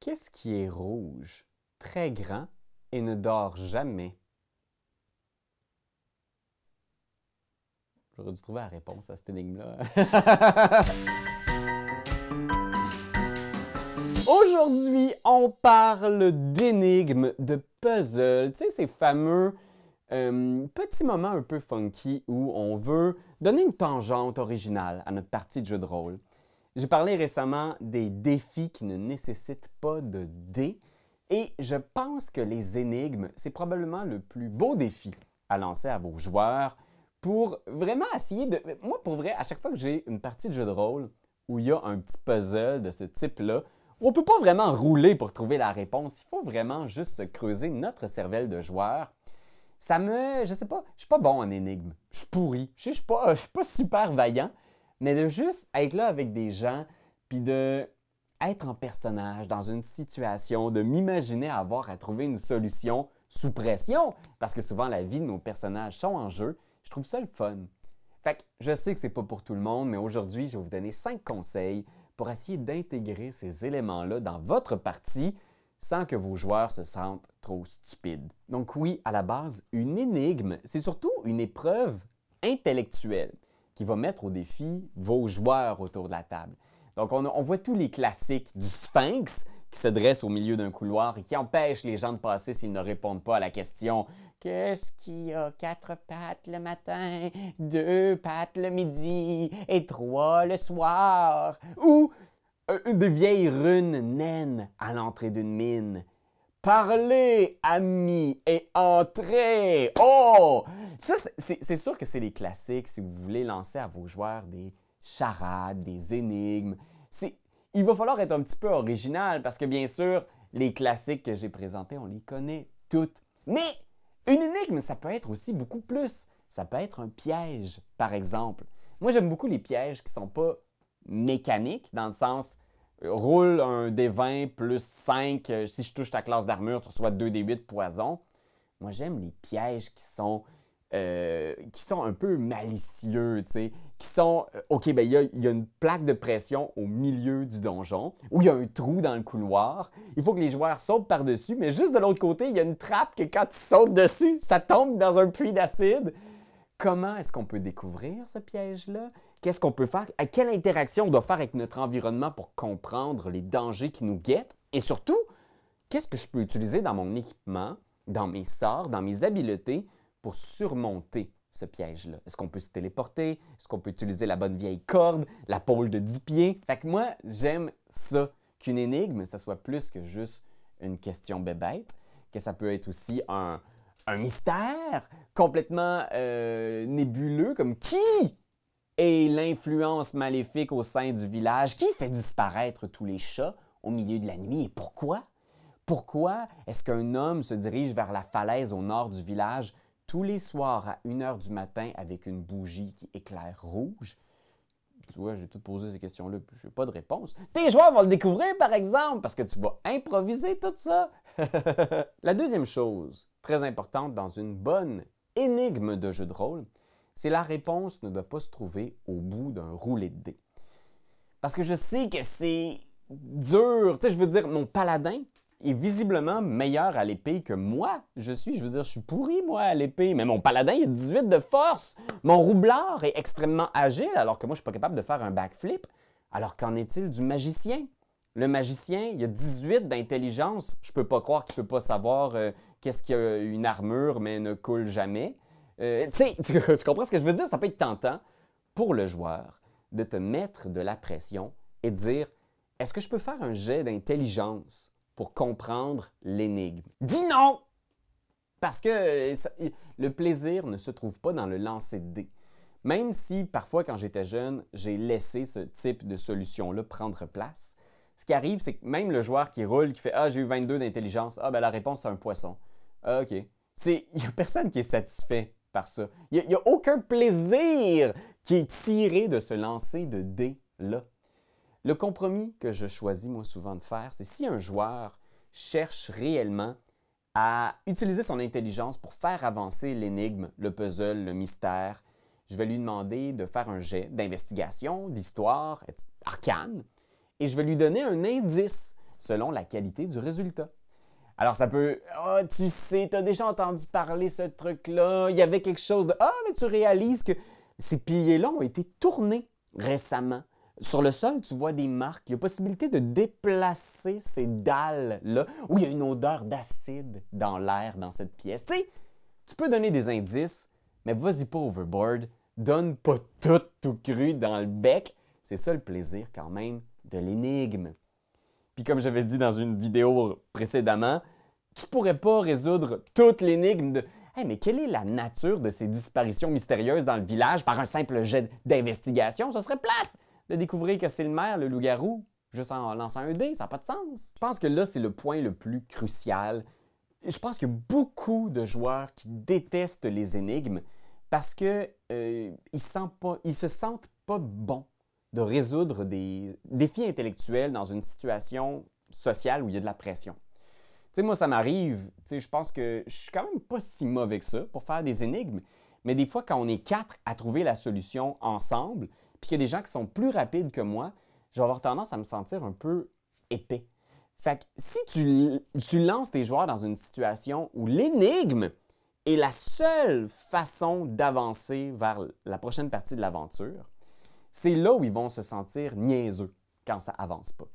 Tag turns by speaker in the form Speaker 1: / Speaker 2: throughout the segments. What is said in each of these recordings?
Speaker 1: Qu'est-ce qui est rouge, très grand et ne dort jamais? J'aurais dû trouver la réponse à cette énigme-là. Aujourd'hui, on parle d'énigmes, de puzzles, tu sais, ces fameux petits moments un peu funky où on veut donner une tangente originale à notre partie de jeu de rôle. J'ai parlé récemment des défis qui ne nécessitent pas de dés et je pense que les énigmes, c'est probablement le plus beau défi à lancer à vos joueurs pour vraiment essayer de... Moi, pour vrai, à chaque fois que j'ai une partie de jeu de rôle où il y a un petit puzzle de ce type-là, on ne peut pas vraiment rouler pour trouver la réponse. Il faut vraiment juste se creuser notre cervelle de joueur. Je sais pas, je suis pas bon en énigmes. Je suis pourri. Je suis pas super vaillant. Mais de juste être là avec des gens, puis de être en personnage dans une situation, de m'imaginer avoir à trouver une solution sous pression, parce que souvent la vie de nos personnages sont en jeu, je trouve ça le fun. Fait que je sais que c'est pas pour tout le monde, mais aujourd'hui, je vais vous donner 5 conseils pour essayer d'intégrer ces éléments-là dans votre partie sans que vos joueurs se sentent trop stupides. Donc oui, à la base, une énigme, c'est surtout une épreuve intellectuelle qui va mettre au défi vos joueurs autour de la table. Donc on voit tous les classiques du Sphinx qui se dresse au milieu d'un couloir et qui empêche les gens de passer s'ils ne répondent pas à la question « Qu'est-ce qui a 4 pattes le matin, 2 pattes le midi et 3 le soir? » Ou de vieilles runes naines à l'entrée d'une mine. Parlez, amis, et entrez! Oh! Ça, c'est sûr que c'est les classiques si vous voulez lancer à vos joueurs des charades, des énigmes. Il va falloir être un petit peu original parce que, bien sûr, les classiques que j'ai présentés, on les connaît toutes. Mais une énigme, ça peut être aussi beaucoup plus. Ça peut être un piège, par exemple. Moi, j'aime beaucoup les pièges qui ne sont pas mécaniques, dans le sens roule un D20 plus 5, si je touche ta classe d'armure, tu reçois 2 D8 poison. Moi, j'aime les pièges qui sont un peu malicieux, tu sais, qui sont, OK, ben il y a une plaque de pression au milieu du donjon, où il y a un trou dans le couloir, il faut que les joueurs sautent par-dessus, mais juste de l'autre côté, il y a une trappe que quand ils sautent dessus, ça tombe dans un puits d'acide. Comment est-ce qu'on peut découvrir ce piège-là? Qu'est-ce qu'on peut faire? À quelle interaction on doit faire avec notre environnement pour comprendre les dangers qui nous guettent? Et surtout, qu'est-ce que je peux utiliser dans mon équipement, dans mes sorts, dans mes habiletés pour surmonter ce piège-là? Est-ce qu'on peut se téléporter? Est-ce qu'on peut utiliser la bonne vieille corde, la pôle de 10 pieds? Fait que moi, j'aime ça, qu'une énigme, ça soit plus que juste une question bébête, que ça peut être aussi un mystère complètement nébuleux, comme qui est l'influence maléfique au sein du village? Qui fait disparaître tous les chats au milieu de la nuit et pourquoi? Pourquoi est-ce qu'un homme se dirige vers la falaise au nord du village tous les soirs à 1 heure du matin avec une bougie qui éclaire rouge? Tu vois, j'ai tout posé ces questions-là, puis je n'ai pas de réponse. Tes joueurs vont le découvrir, par exemple, parce que tu vas improviser tout ça. La deuxième chose, très importante dans une bonne énigme de jeu de rôle, c'est la réponse ne doit pas se trouver au bout d'un roulet de dés. Parce que je sais que c'est dur. Tu sais, je veux dire, mon paladin est visiblement meilleur à l'épée que moi. Je veux dire, je suis pourri, moi, à l'épée. Mais mon paladin, il a 18 de force. Mon roublard est extrêmement agile, alors que moi, je ne suis pas capable de faire un backflip. Alors, qu'en est-il du magicien? Le magicien, il a 18 d'intelligence. Je ne peux pas croire qu'il ne peut pas savoir qu'est-ce qu'il y a une armure, mais ne coule jamais. Tu comprends ce que je veux dire? Ça peut être tentant pour le joueur de te mettre de la pression et de dire, est-ce que je peux faire un jet d'intelligence pour comprendre l'énigme? Dis non! Parce que le plaisir ne se trouve pas dans le lancer de dés. Même si parfois, quand j'étais jeune, j'ai laissé ce type de solution-là prendre place, ce qui arrive, c'est que même le joueur qui roule, qui fait « Ah, j'ai eu 22 d'intelligence. Ah, ben la réponse, c'est un poisson. Ah, OK. » Il n'y a personne qui est satisfait par ça. Il n'y a aucun plaisir qui est tiré de ce lancer de dés-là. Le compromis que je choisis, moi, souvent de faire, c'est si un joueur cherche réellement à utiliser son intelligence pour faire avancer l'énigme, le puzzle, le mystère, je vais lui demander de faire un jet d'investigation, d'histoire, arcane, et je vais lui donner un indice selon la qualité du résultat. Alors ça peut, ah, tu sais, tu as déjà entendu parler ce truc-là, il y avait quelque chose de, ah, mais tu réalises que ces piliers-là ont été tournés récemment. Sur le sol, tu vois des marques. Il y a possibilité de déplacer ces dalles-là où il y a une odeur d'acide dans l'air dans cette pièce. Tu sais, tu peux donner des indices, mais vas-y pas overboard. Donne pas tout cru dans le bec. C'est ça le plaisir quand même de l'énigme. Puis comme j'avais dit dans une vidéo précédemment, tu pourrais pas résoudre toute l'énigme de « Hey, mais quelle est la nature de ces disparitions mystérieuses dans le village par un simple jet d'investigation? Ce serait plate de découvrir que c'est le maire, le loup-garou, juste en lançant un dé, ça n'a pas de sens. » Je pense que là, c'est le point le plus crucial. Je pense qu'il y a beaucoup de joueurs qui détestent les énigmes parce qu'ils ne se sentent pas bons de résoudre des défis intellectuels dans une situation sociale où il y a de la pression. Tu sais, moi, ça m'arrive, tu sais, je pense que je suis quand même pas si mauvais que ça pour faire des énigmes, mais des fois, quand on est 4 à trouver la solution ensemble, puis qu'il y a des gens qui sont plus rapides que moi, je vais avoir tendance à me sentir un peu épais. Fait que si tu lances tes joueurs dans une situation où l'énigme est la seule façon d'avancer vers la prochaine partie de l'aventure, c'est là où ils vont se sentir niaiseux quand ça avance pas.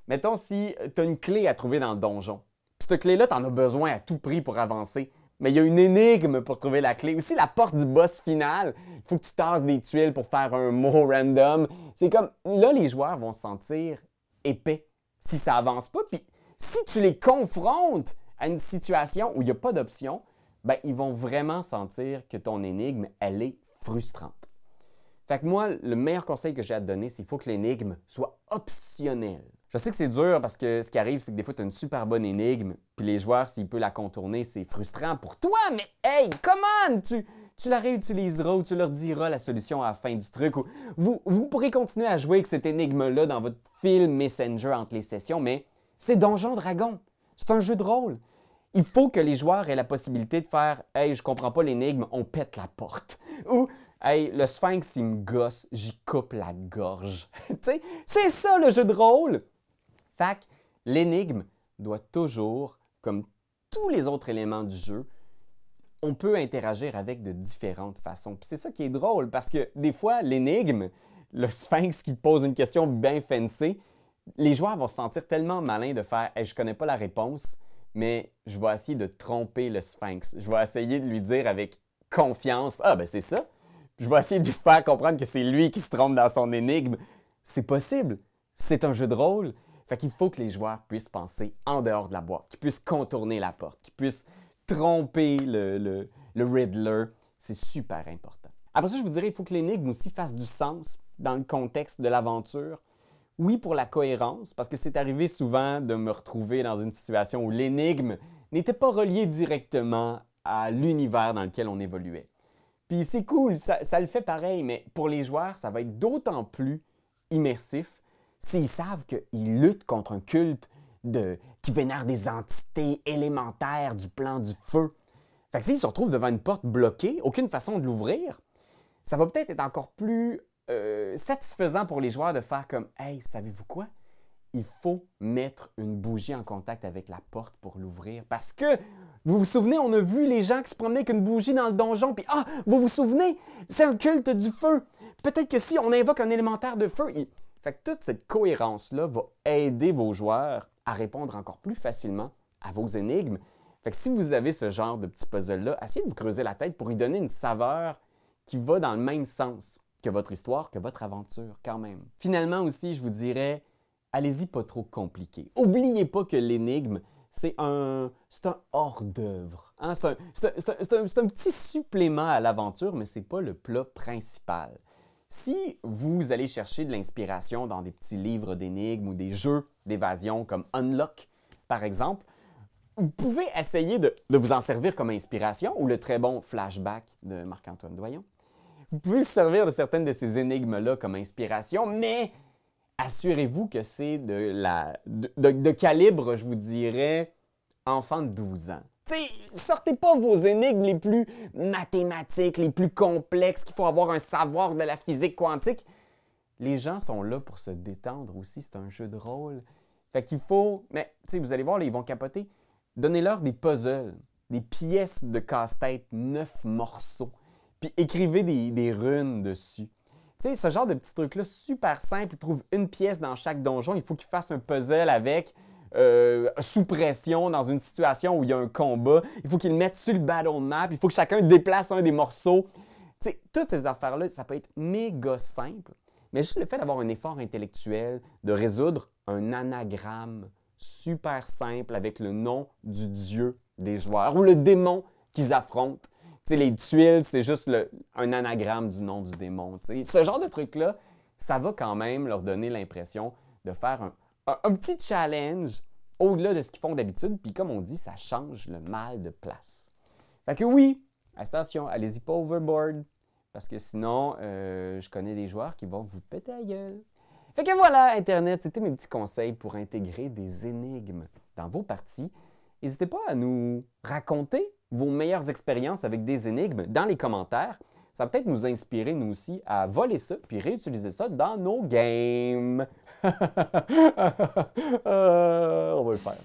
Speaker 1: Mettons si tu as une clé à trouver dans le donjon. Puis cette clé-là, tu en as besoin à tout prix pour avancer. Mais il y a une énigme pour trouver la clé. Aussi, la porte du boss final, il faut que tu tasses des tuiles pour faire un mot random. C'est comme, là, les joueurs vont se sentir épais si ça avance pas. Puis si tu les confrontes à une situation où il n'y a pas d'option, ben, ils vont vraiment sentir que ton énigme, elle est frustrante. Fait que moi, le meilleur conseil que j'ai à te donner, c'est qu'il faut que l'énigme soit optionnelle. Je sais que c'est dur parce que ce qui arrive, c'est que des fois, tu as une super bonne énigme, puis les joueurs, s'ils peuvent la contourner, c'est frustrant pour toi, mais hey, come on! Tu la réutiliseras ou tu leur diras la solution à la fin du truc. Ou vous pourrez continuer à jouer avec cette énigme-là dans votre fil Messenger entre les sessions, mais c'est Donjon Dragon. C'est un jeu de rôle. Il faut que les joueurs aient la possibilité de faire « Hey, je comprends pas l'énigme, on pète la porte. » Ou « Hey, le sphinx, il me gosse, j'y coupe la gorge. » Tu sais, c'est ça le jeu de rôle. Fait que l'énigme doit toujours, comme tous les autres éléments du jeu, on peut interagir avec de différentes façons. Puis c'est ça qui est drôle, parce que des fois, l'énigme, le sphinx qui te pose une question bien fancy, les joueurs vont se sentir tellement malins de faire « Hey, je connais pas la réponse, mais je vais essayer de tromper le sphinx. Je vais essayer de lui dire avec confiance, ah ben c'est ça. Je vais essayer de lui faire comprendre que c'est lui qui se trompe dans son énigme. C'est possible. C'est un jeu de rôle. Fait qu'il faut que les joueurs puissent penser en dehors de la boîte, qu'ils puissent contourner la porte, qu'ils puissent tromper le Riddler. C'est super important. Après ça, je vous dirais, il faut que l'énigme aussi fasse du sens dans le contexte de l'aventure. Oui, pour la cohérence, parce que c'est arrivé souvent de me retrouver dans une situation où l'énigme n'était pas reliée directement à l'univers dans lequel on évoluait. Puis c'est cool, ça le fait pareil, mais pour les joueurs, ça va être d'autant plus immersif s'ils savent qu'ils luttent contre un culte qui vénère des entités élémentaires du plan du feu. Fait que s'ils se retrouvent devant une porte bloquée, aucune façon de l'ouvrir, ça va peut-être être encore plus satisfaisant pour les joueurs de faire comme « Hey, savez-vous quoi? Il faut mettre une bougie en contact avec la porte pour l'ouvrir. » Parce que, vous vous souvenez, on a vu les gens qui se promenaient avec une bougie dans le donjon, puis « Ah, vous vous souvenez? C'est un culte du feu! Peut-être que si on invoque un élémentaire de feu... » Fait que toute cette cohérence-là va aider vos joueurs à répondre encore plus facilement à vos énigmes. Fait que si vous avez ce genre de petit puzzle-là, essayez de vous creuser la tête pour y donner une saveur qui va dans le même sens que votre histoire, que votre aventure, quand même. Finalement aussi, je vous dirais, allez-y pas trop compliqué. Oubliez pas que l'énigme, c'est un hors-d'œuvre. Hein? C'est un petit supplément à l'aventure, mais c'est pas le plat principal. Si vous allez chercher de l'inspiration dans des petits livres d'énigmes ou des jeux d'évasion comme Unlock, par exemple, vous pouvez essayer de vous en servir comme inspiration ou le très bon Flashback de Marc-Antoine Doyon. Vous pouvez vous servir de certaines de ces énigmes-là comme inspiration, mais assurez-vous que c'est de calibre, je vous dirais, enfant de 12 ans. T'sais, sortez pas vos énigmes les plus mathématiques, les plus complexes, qu'il faut avoir un savoir de la physique quantique. Les gens sont là pour se détendre aussi, c'est un jeu de rôle. Fait qu'il faut, mais tu sais, vous allez voir, là, ils vont capoter. Donnez-leur des puzzles, des pièces de casse-tête, 9 morceaux, puis écrivez des runes dessus. Tu sais, ce genre de petits trucs-là, super simple, ils trouvent une pièce dans chaque donjon, il faut qu'ils fassent un puzzle avec sous pression dans une situation où il y a un combat, il faut qu'ils le mettent sur le battle map, il faut que chacun déplace un des morceaux. Tu sais, toutes ces affaires-là, ça peut être méga simple, mais juste le fait d'avoir un effort intellectuel, de résoudre un anagramme super simple avec le nom du dieu des joueurs ou le démon qu'ils affrontent. Tu sais, les tuiles, c'est juste un anagramme du nom du démon. Tu sais. Ce genre de truc-là, ça va quand même leur donner l'impression de faire un petit challenge au-delà de ce qu'ils font d'habitude. Puis comme on dit, ça change le mal de place. Fait que oui, attention, allez-y pas overboard. Parce que sinon, je connais des joueurs qui vont vous péter la gueule. Fait que voilà, Internet, c'était mes petits conseils pour intégrer des énigmes dans vos parties. N'hésitez pas à nous raconter vos meilleures expériences avec des énigmes dans les commentaires. Ça va peut-être nous inspirer, nous aussi, à voler ça puis réutiliser ça dans nos games. On va le faire.